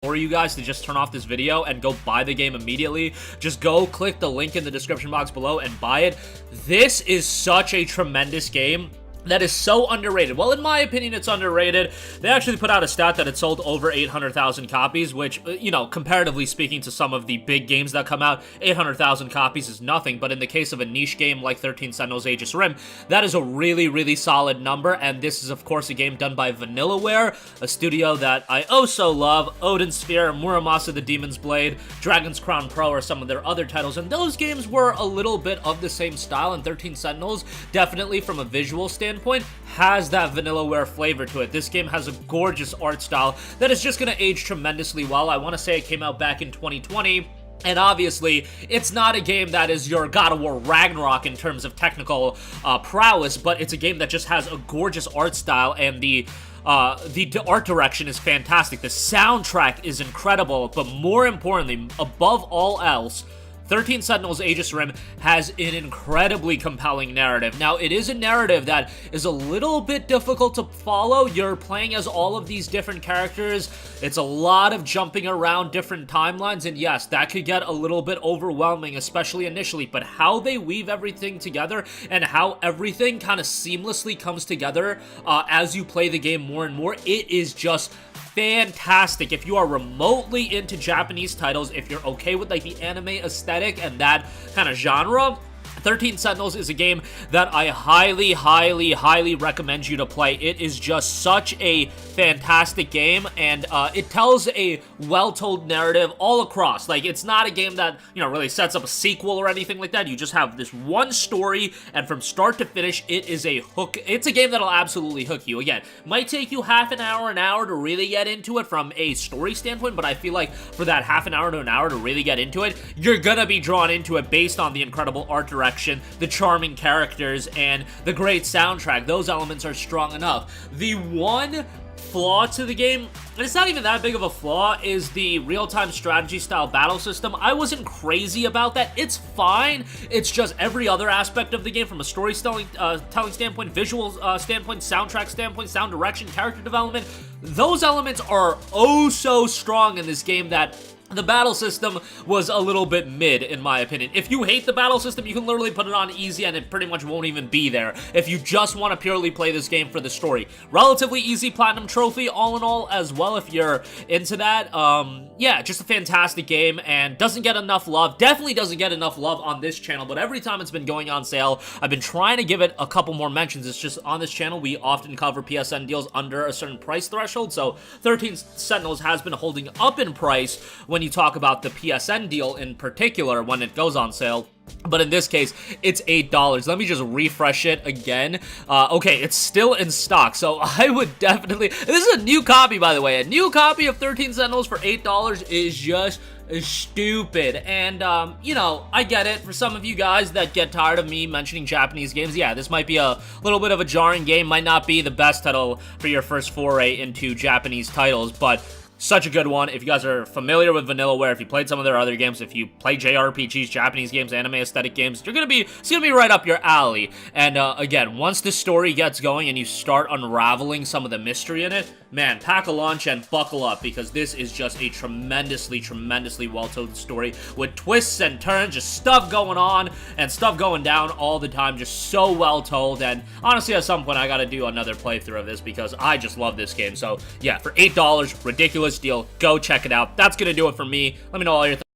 for you guys to just turn off this video and go buy the game immediately. Just go click the link in the description box below and buy it. This is such a tremendous game that is so underrated. Well, in my opinion, it's underrated. They actually put out a stat that it sold over 800,000 copies, which, you know, comparatively speaking to some of the big games that come out, 800,000 copies is nothing, but in the case of a niche game like 13 Sentinels Aegis Rim, that is a really, really solid number, and this is, of course, a game done by Vanillaware, a studio that I so love. Odin Sphere, Muramasa the Demon's Blade, Dragon's Crown Pro are some of their other titles, and those games were a little bit of the same style, and 13 Sentinels, definitely from a visual standpoint, has that Vanillaware flavor to it. This game has a gorgeous art style that is just going to age tremendously well. I want to say it came out back in 2020. And obviously, it's not a game that is your God of War Ragnarok in terms of technical prowess, but it's a game that just has a gorgeous art style, and the art direction is fantastic. The soundtrack is incredible, but more importantly, above all else, 13 Sentinels Aegis Rim has an incredibly compelling narrative. Now, it is a narrative that is a little bit difficult to follow. You're playing as all of these different characters. It's a lot of jumping around different timelines, and yes, that could get a little bit overwhelming, especially initially, but how they weave everything together and how everything kind of seamlessly comes together as you play the game more and more, it is just fantastic. If you are remotely into Japanese titles, if you're okay with like the anime aesthetic and that kind of genre, 13 Sentinels is a game that I highly, highly, highly recommend you to play. It is just such a fantastic game, and it tells a well-told narrative all across. Like, it's not a game that, you know, really sets up a sequel or anything like that. You just have this one story, and from start to finish, it is a hook. It's a game that'll absolutely hook you. Again, might take you half an hour to really get into it from a story standpoint, but I feel like for that half an hour to an hour to really get into it, you're gonna be drawn into it based on the incredible art direction, the charming characters, and the great soundtrack. Those elements are strong enough. The one flaw to the game, and it's not even that big of a flaw, is the real-time strategy style battle system. I wasn't crazy about that. It's fine. It's just every other aspect of the game from a storytelling standpoint, visual standpoint, soundtrack standpoint, sound direction, character development, those elements are oh so strong in this game that the battle system was a little bit mid, in my opinion. If you hate the battle system, you can literally put it on easy and it pretty much won't even be there if you just want to purely play this game for the story. Relatively easy platinum trophy, all in all, as well, if you're into that. Yeah, just a fantastic game, and doesn't get enough love. Definitely doesn't get enough love on this channel, but every time it's been going on sale, I've been trying to give it a couple more mentions. It's just on this channel, we often cover PSN deals under a certain price threshold, so 13 Sentinels has been holding up in price when you talk about the PSN deal in particular when it goes on sale. But in this case, it's $8. Let me just refresh it again. Okay, it's still in stock, so I would definitely... This is a new copy, by the way. A new copy of 13 Sentinels for $8 is just stupid. And, you know, I get it. For some of you guys that get tired of me mentioning Japanese games, yeah, this might be a little bit of a jarring game. Might not be the best title for your first foray into Japanese titles, but such a good one. If you guys are familiar with Vanillaware, if you played some of their other games, if you play JRPGs, Japanese games, anime aesthetic games, it's gonna be right up your alley. And again, once the story gets going and you start unraveling some of the mystery in it, man, pack a lunch and buckle up, because this is just a tremendously, tremendously well-told story with twists and turns, just stuff going on and stuff going down all the time, just so well told. And honestly, at some point, I gotta do another playthrough of this because I just love this game. So yeah, for $8, ridiculous deal. Go check it out. That's gonna do it for me. Let me know all your thoughts.